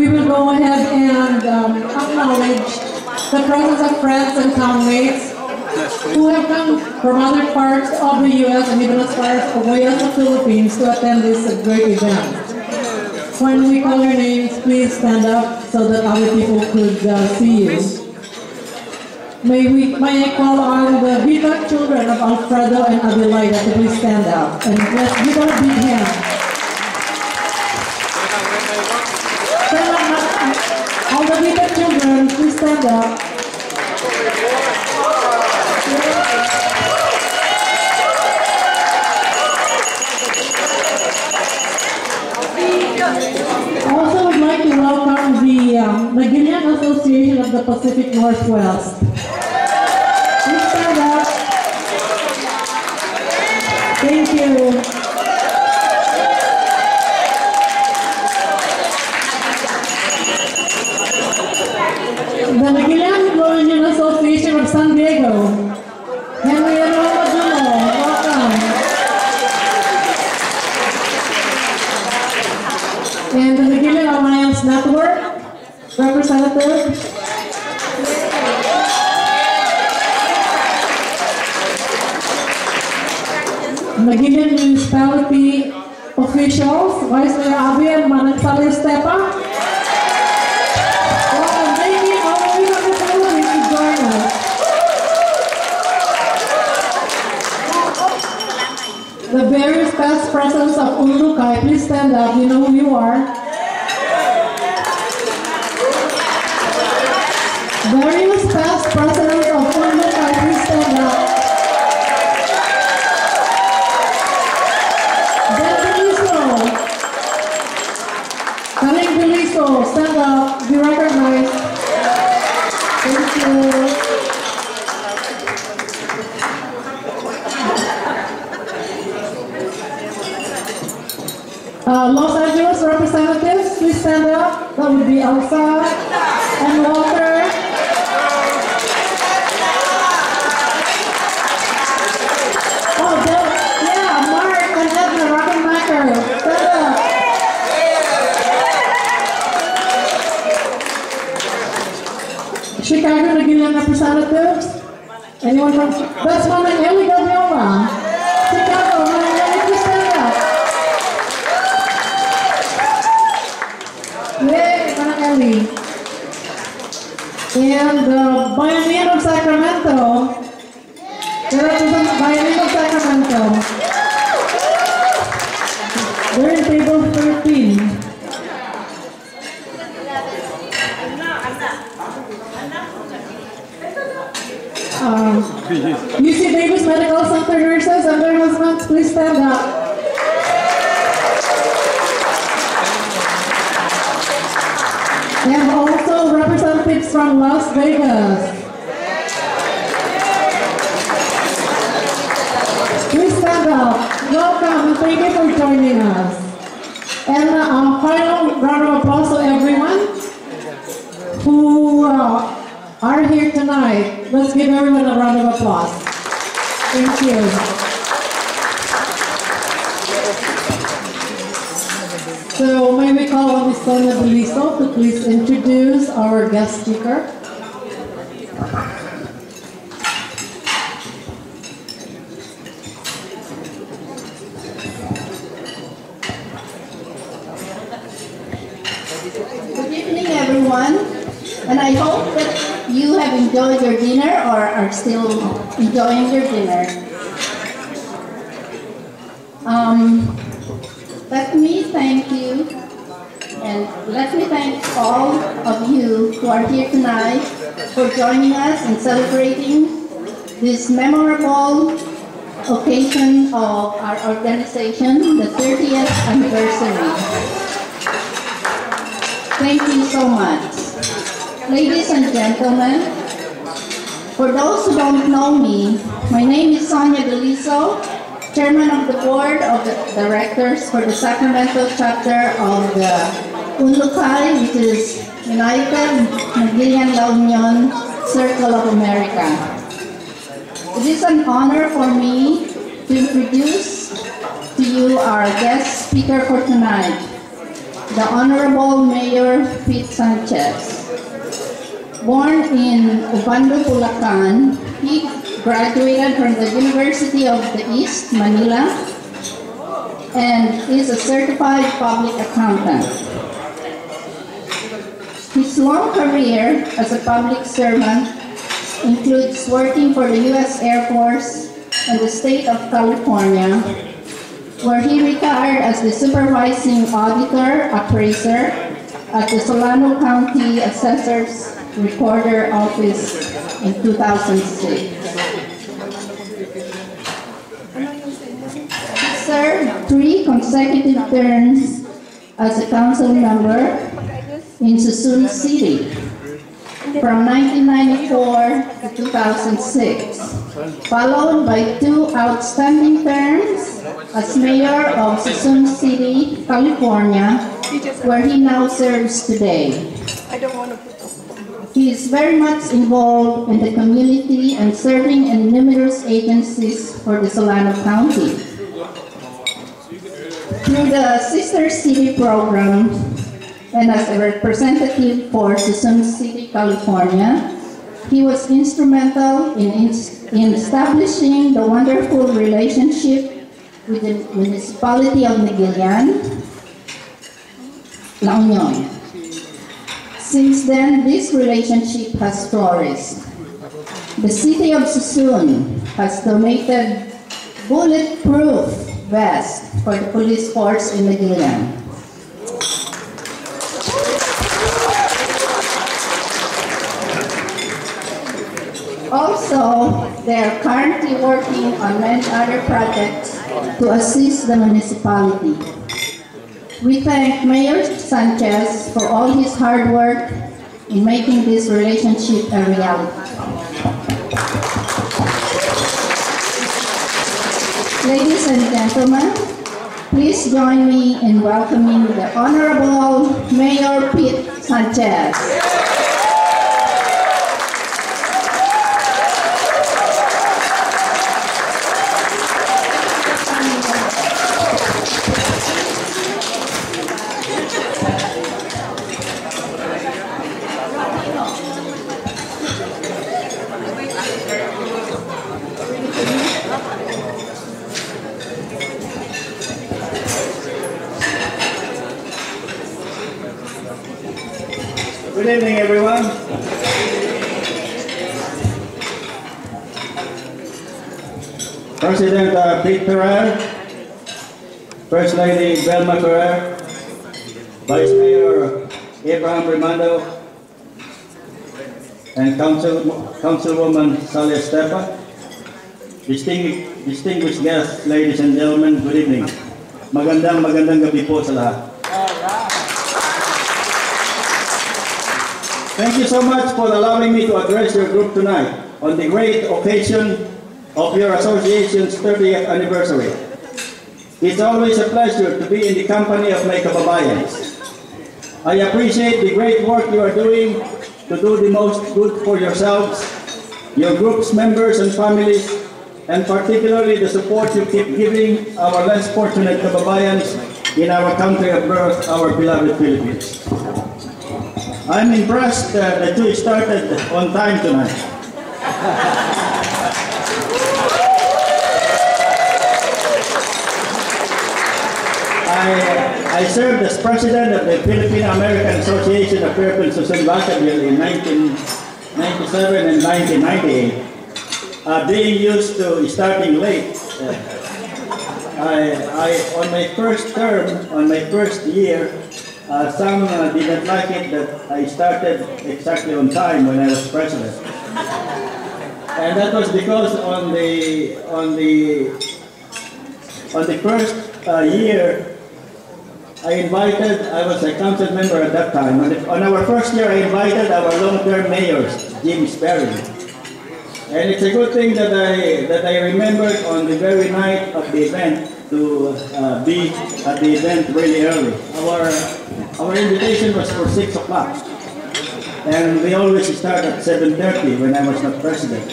we will go ahead and acknowledge the presence of friends and comrades who have come from other parts of the U.S. and even as far as the Philippines to attend this great event. When we call your names, please stand up so that other people could see you. May I call on the Viva children of Alfredo and Adelaida to please stand up and let's give them a big hand. Stand up, all the Viva children, please stand up. Also, would like to welcome the Magillian Association of the Pacific Northwest. Please stand up. Thank you. The Magillian Union Association of San Diego. Henry and Madulo, welcome. And the Magillian Alliance Network representative. Magillian Municipality officials, Vice Mayor Abby and Manang Sali Estepa. Welcome, thank you all the way from the Philippines to join us. The various past presidents of Unlucai, please stand up, you know who you are. Various past presidents of Unlucai, please stand up. Stand up, be recognized. Thank you. Los Angeles representatives, please stand up. That would be Elsa and Walter. Oh, yeah, Mark and Edna Rockenmacher. Stand up. Chicago Magillian representatives? Anyone from? That's Manang Eli Gabriela. Chicago, Manang Eli, please stand up. Yay, Manang Eli. And the Bayanihan of Sacramento. They represent the Bayanihan of Sacramento. They're in table 13. UC Davis Medical Center nurses and their husbands, please stand up. And also representatives from Las Vegas. Please stand up. Welcome and thank you for joining us. And a final round of applause to everyone who are here tonight. Let's give everyone a round of applause. Thank you. So may we call on Ms. Sonia Beliso to please introduce our guest speaker. Good evening, everyone. And I hope that you have enjoyed your dinner or are still enjoying your dinner. Let me thank you and let me thank all of you who are here tonight for joining us in celebrating this memorable occasion of our organization, the 30th anniversary. Thank you so much. Ladies and gentlemen, for those who don't know me, my name is Sonia Beliso, Chairman of the Board of the Directors for the Sacramento chapter of the Unlucai, which is United Magillian La Union Circle of America. It is an honor for me to introduce to you our guest speaker for tonight, the Honorable Mayor Pete Sanchez. Born in Ubando, Bulacan, he graduated from the University of the East, Manila, and is a certified public accountant. His long career as a public servant includes working for the U.S. Air Force and the state of California, where he retired as the supervising auditor appraiser at the Solano County Assessor's Recorder Office in 2006. He served 3 consecutive terms as a council member in Susun City from 1994 to 2006, followed by 2 outstanding terms as mayor of Susun City, California, where he now serves today. He is very much involved in the community and serving in numerous agencies for the Solano County. Through the Sister City program and as a representative for Susun City, California, he was instrumental in establishing the wonderful relationship with the municipality of Negilian, La Union. Since then, this relationship has flourished. The city of Susun has donated bulletproof vests for the police force in Negilian. Also, they are currently working on many other projects to assist the municipality. We thank Mayor Sanchez for all his hard work in making this relationship a reality. Ladies and gentlemen, please join me in welcoming the Honorable Mayor Pete Sanchez. Good evening, everyone. President Pete Ferrer, First Lady Belma Ferrer, Vice Mayor Abraham Remando, and Councilwoman Sally Estepa, distinguished guests, ladies and gentlemen, good evening. Magandang gabi po sa lahat. Thank you so much for allowing me to address your group tonight on the great occasion of your association's 30th anniversary. It's always a pleasure to be in the company of my kababayans. I appreciate the great work you are doing to do the most good for yourselves, your group's members and families, and particularly the support you keep giving our less fortunate kababayans in our country of birth, our beloved Philippines. I'm impressed that you started on time tonight. I served as president of the Philippine-American Association of Philippines Susun Vacaville in 1997 and 1998. Being used to starting late, on my first term, on my first year, some didn't like it that I started exactly on time when I was president. And that was because on the first year, I was a council member at that time. On our first year, I invited our long-term mayors, Jim Sperry. And it's a good thing that I remembered on the very night of the event to be at the event really early. Our invitation was for 6 o'clock. And we always start at 7:30 when I was not president.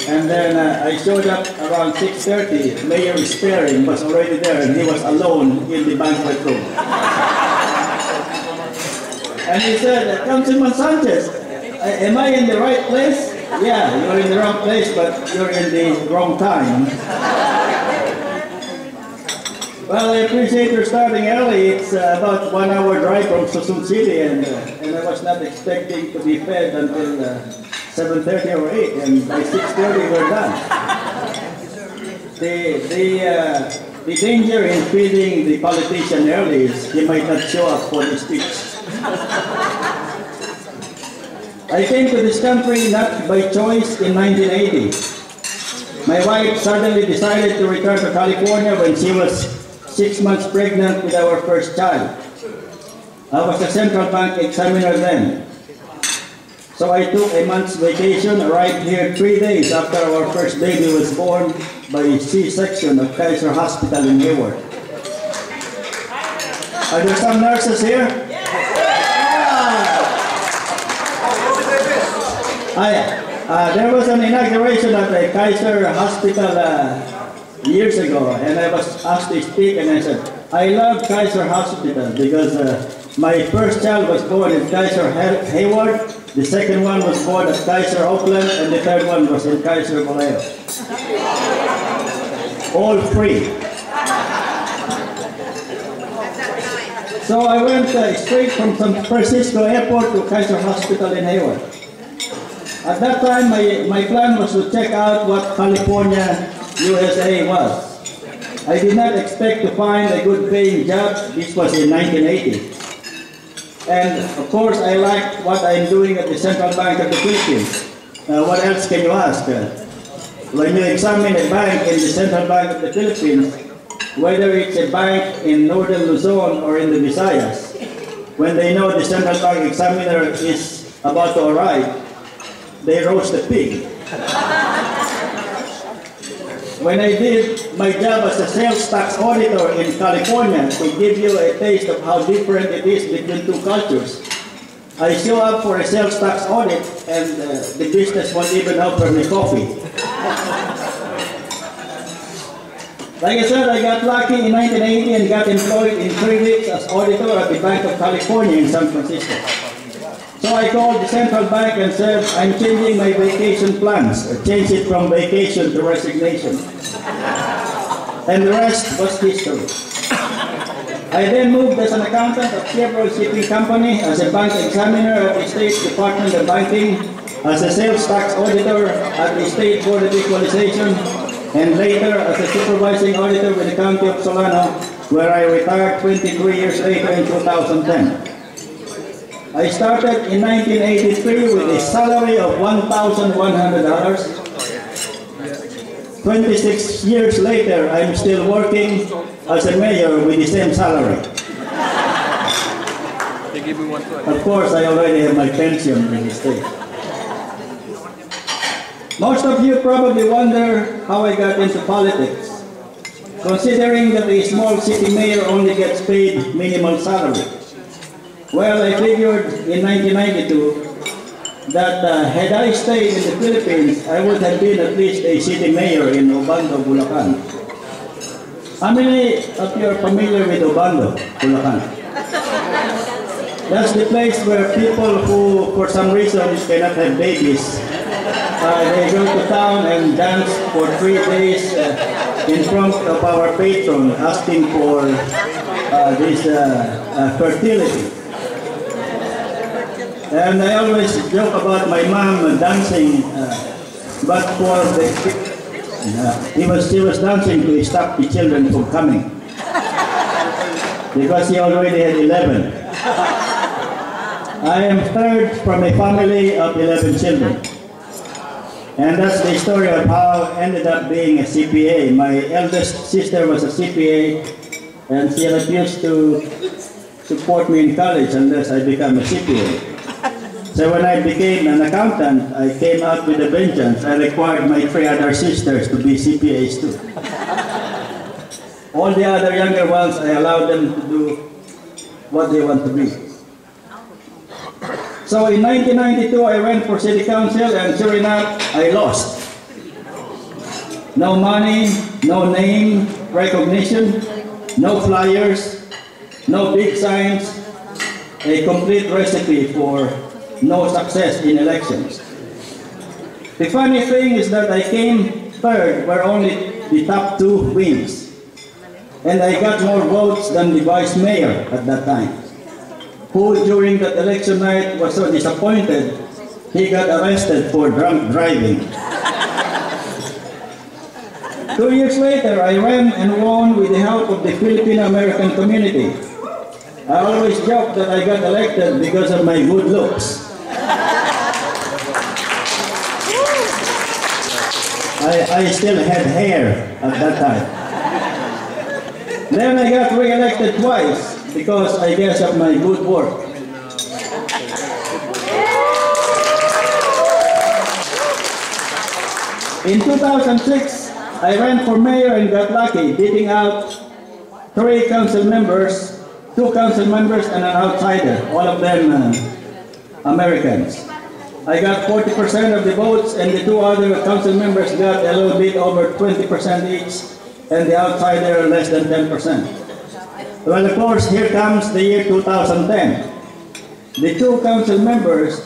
And then I showed up around 6:30. Mayor Sperry was already there and he was alone in the banquet room. And he said, Councilman Sanchez, am I in the right place? Yeah, you're in the wrong place, but you're in the wrong time. Well, I appreciate your starting early. It's about 1 hour drive from Susun City, and I was not expecting to be fed until 7:30 or 8, and by 6:30 we're done. The danger in feeding the politician early is he might not show up for the speech. I came to this country not by choice in 1980. My wife suddenly decided to return to California when she was 6 months pregnant with our first child. I was a central bank examiner then. So I took a month's vacation, arrived here 3 days after our first baby was born by C-section at Kaiser Hospital in Hayward. Are there some nurses here? There was an inauguration at the Kaiser Hospital years ago, and I was asked to speak, and I said, I love Kaiser Hospital because my first child was born in Kaiser Hayward, the second one was born at Kaiser Oakland, and the third one was in Kaiser Vallejo. All free. So I went straight from San Francisco Airport to Kaiser Hospital in Hayward. At that time, my plan was to check out what California, USA was. I did not expect to find a good paying job. This was in 1980. And of course, I liked what I'm doing at the Central Bank of the Philippines. What else can you ask? When you examine a bank in the Central Bank of the Philippines, whether it's a bank in Northern Luzon or in the Visayas, when they know the Central Bank examiner is about to arrive, they roast the pig. When I did my job as a sales tax auditor in California, to give you a taste of how different it is between two cultures, I show up for a sales tax audit and the business won't even offer me coffee. Like I said, I got lucky in 1980 and got employed in 3 weeks as auditor at the Bank of California in San Francisco. So I called the central bank and said, I'm changing my vacation plans. I changed it from vacation to resignation. And the rest was history. I then moved as an accountant at Chevron Shipping Company, as a bank examiner at the State Department of Banking, as a sales tax auditor at the State Board of Equalization, and later as a supervising auditor with the County of Solano, where I retired 23 years later in 2010. I started in 1983 with a salary of $1,100. 26 years later, I'm still working as a mayor with the same salary. Of course, I already have my pension in the state. Most of you probably wonder how I got into politics, considering that a small city mayor only gets paid minimal salary. Well, I figured in 1992 that had I stayed in the Philippines, I would have been at least a city mayor in Obando, Bulacan. How many of you are familiar with Obando, Bulacan? That's the place where people who, for some reason, cannot have babies, they go to town and dance for 3 days in front of our patron, asking for this fertility. And I always joke about my mom dancing, but for the she was dancing to stop the children from coming, because he already had 11. I am third from a family of 11 children, and that's the story of how I ended up being a CPA. My eldest sister was a CPA, and she refused to support me in college unless I become a CPA. So when I became an accountant, I came out with a vengeance. I required my 3 other sisters to be CPAs too. All the other younger ones, I allowed them to do what they want to be. So in 1992, I ran for city council, and sure enough, I lost. No money, no name recognition, no flyers, no big signs. a complete recipe for no success in elections. The funny thing is that I came third where only the top two wins. And I got more votes than the vice mayor at that time, who during that election night was so disappointed, he got arrested for drunk driving. 2 years later, I ran and won with the help of the Filipino-American community. I always joke that I got elected because of my good looks. I still had hair at that time. Then I got re-elected twice because I guess of my good work. In 2006, I ran for mayor and got lucky, beating out 3 council members, 2 council members and an outsider, all of them Americans. I got 40% of the votes and the 2 other council members got a little bit over 20% each and the outsider less than 10%. Well, of course, here comes the year 2010. The 2 council members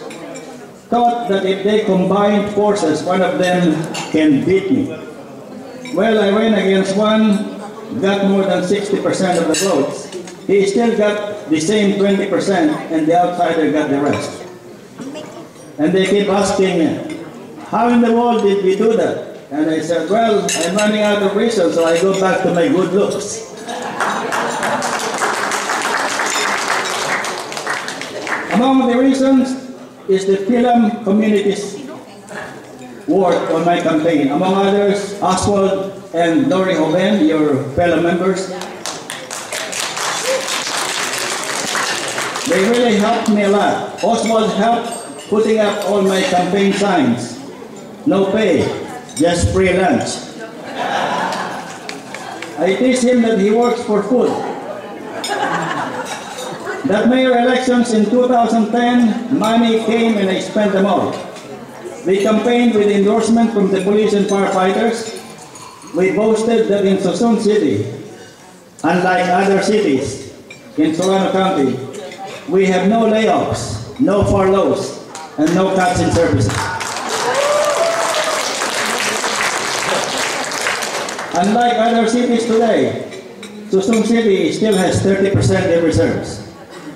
thought that if they combined forces, one of them can beat me. Well, I ran against one, got more than 60% of the votes. He still got the same 20% and the outsider got the rest. And they keep asking me, how in the world did we do that? And I said, well, I'm running out of reasons, so I go back to my good looks. Among the reasons is the film community's work on my campaign. Among others, Oswald and Dory Hoven, your fellow members. They really helped me a lot. Oswald helped putting up all my campaign signs. No pay, just free lunch. I tease him that he works for food. That mayor elections in 2010, money came and I spent them all. We campaigned with endorsement from the police and firefighters. We boasted that in Susun City, unlike other cities in Solano County, we have no layoffs, no furloughs, and no cuts in services. Unlike other cities today, Susun City still has 30% in reserves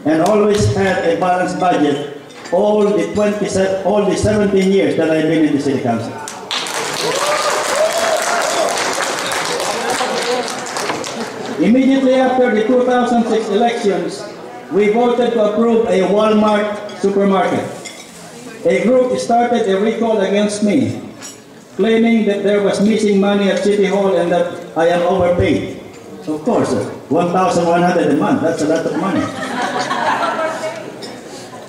and always had a balanced budget all the 17 years that I've been in the city council. Immediately after the 2006 elections, we voted to approve a Walmart supermarket. A group started a recall against me, claiming that there was missing money at City Hall and that I am overpaid. Of course, 1,100 a month, that's a lot of money.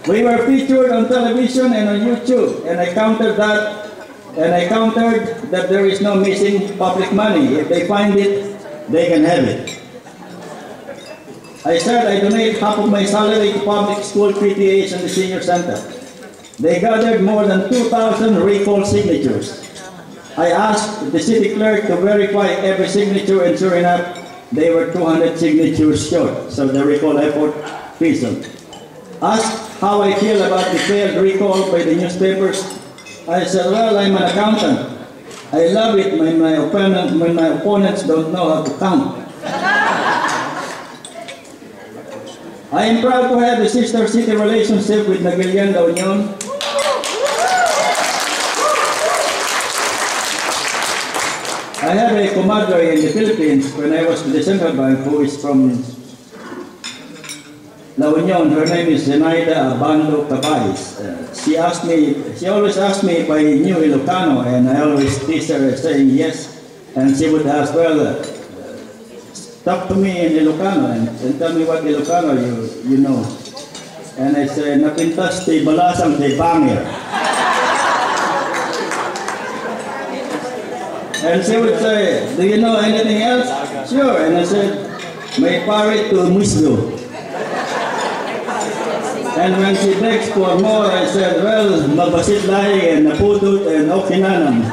We were featured on television and on YouTube, and I countered that, there is no missing public money. If they find it, they can have it. I said I donate half of my salary to public school PTAs and the senior center. They gathered more than 2,000 recall signatures. I asked the city clerk to verify every signature, and sure enough, they were 200 signatures short, so the recall effort fizzled. Asked how I feel about the failed recall by the newspapers. I said, well, I'm an accountant. I love it when my opponents don't know how to count. I am proud to have a sister city relationship with Nagilian La Union. I have a comadre in the Philippines when I was to the Central Bank who is from La Union. Her name is Zenaida Abando Cabais. She always asked me if I knew Ilocano, and I always tease her saying yes. And she would ask, well, talk to me in Ilocano and tell me what Ilocano you know. And I say, napintas ti balasang ti bangir. And she would say, do you know anything else? Sure. And I said, may pare to musgo. And when she begs for more, I said, well, mabasit lahi and napudot and okinanam.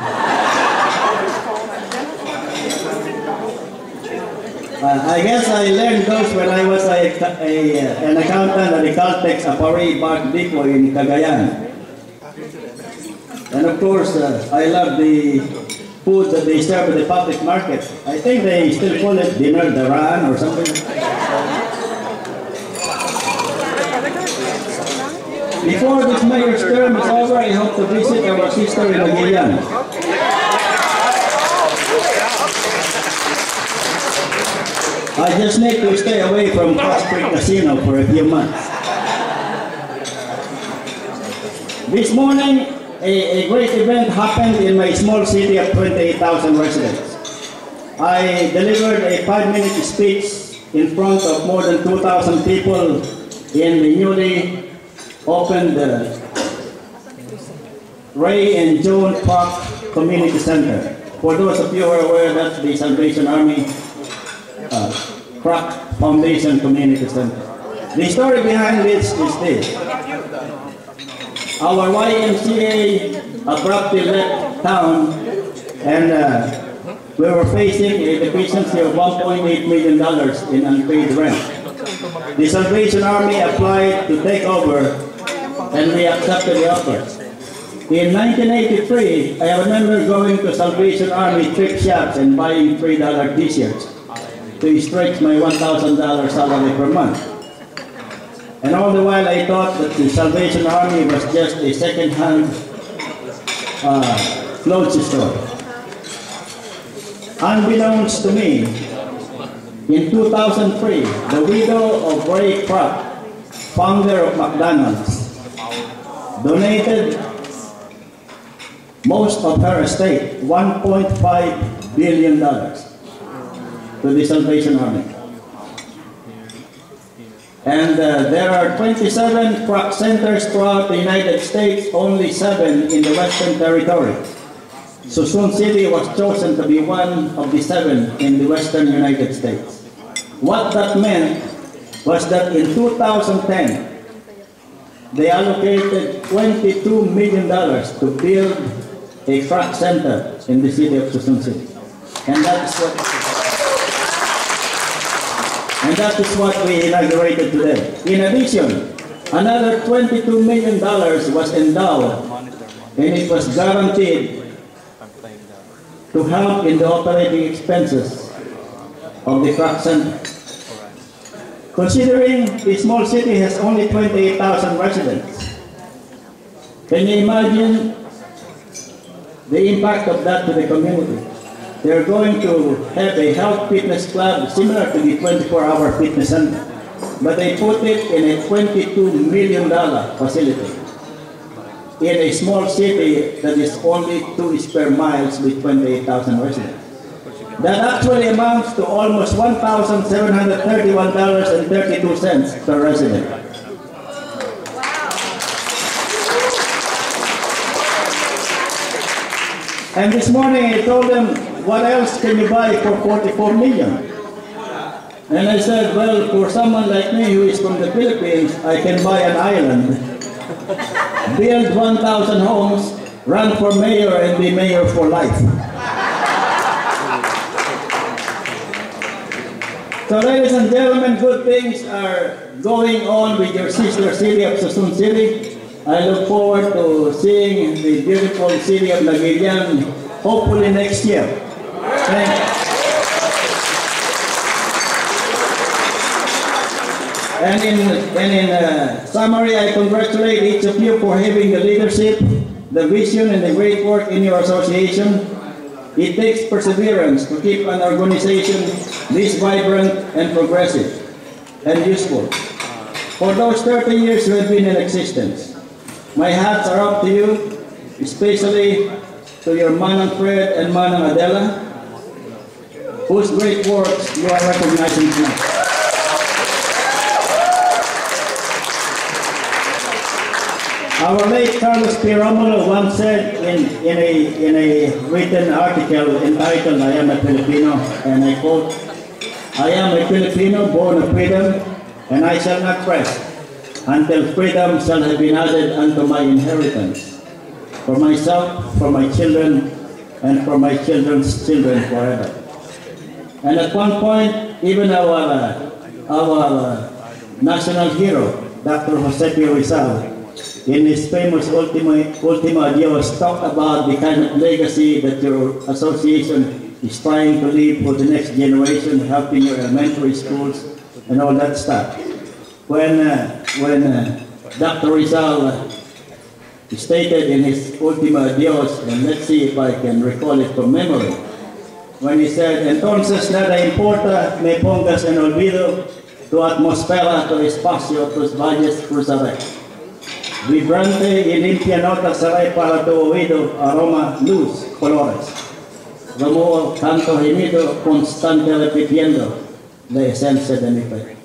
I guess I learned those when I was an accountant at the Caltex Apari Bark Depot in Cagayan. And of course, I love the food that they serve at the public market. I think they still call it dinner daran or something. Before this mayor's term is over, I hope to visit our sister in Aguilan. I just need to stay away from Cross Creek Casino for a few months. This morning, a great event happened in my small city of 28,000 residents. I delivered a 5-minute speech in front of more than 2,000 people in the newly opened Ray and Joan Park Community Center. For those of you who are aware, that's the Salvation Army Crack Foundation Community Center. The story behind this is this. Our YMCA abruptly left town and we were facing a deficiency of $1.8 million in unpaid rent. The Salvation Army applied to take over and we accepted the offer. In 1983, I remember going to Salvation Army thrift shops and buying $3 t-shirts to stretch my $1,000 salary per month. And all the while I thought that the Salvation Army was just a second-hand clothes store. Unbeknownst to me, in 2003, the widow of Ray Kroc, founder of McDonald's, donated most of her estate, $1.5 billion, to the Salvation Army. And there are 27 Kroc centers throughout the United States, only 7 in the Western Territory. Susun City was chosen to be one of the 7 in the Western United States. What that meant was that in 2010, they allocated $22 million to build a Kroc center in the city of Susun City. And that is what we inaugurated today. In addition, another $22 million was endowed and it was guaranteed to help in the operating expenses of the Kroc Center. Considering the small city has only 28,000 residents, can you imagine the impact of that to the community? They're going to have a health fitness club similar to the 24-hour fitness center, but they put it in a $22 million facility in a small city that is only 2 square miles with 28,000 residents. That actually amounts to almost $1,731.32 per resident. And this morning I told them, what else can you buy for $44 million? And I said, well, for someone like me who is from the Philippines, I can buy an island, build 1,000 homes, run for mayor, and be mayor for life. So ladies and gentlemen, good things are going on with your sister city of Susun City. I look forward to seeing the beautiful city of Laguilian hopefully next year. Thank you. And in summary, I congratulate each of you for having the leadership, the vision, and the great work in your association. It takes perseverance to keep an organization this vibrant and progressive and useful. For those 30 years you have been in existence, my hats are off to you, especially to your Manang Fred and Manang Adela, whose great works you are recognizing tonight. Our late Carlos P. Romulo once said in a written article entitled, I Am a Filipino, and I quote, I am a Filipino born of freedom, and I shall not rest until freedom shall have been added unto my inheritance, for myself, for my children, and for my children's children forever. And at one point, even our national hero, Dr. Jose P. Rizal, in his famous Ultima Dios, talked about the kind of legacy that your association is trying to leave for the next generation, helping your elementary schools and all that stuff. When Dr. Rizal stated in his Ultima Dios, and let's see if I can recall it from memory, when he said, "Entonces nada importa, me pongas en olvido, tu atmósfera, tu espacio, tus valles cruzaré. Vibrante y limpia nota será para tu oído, aroma, luz, colores. Rumor, canto gemido, constante repitiendo la esencia de mi fe."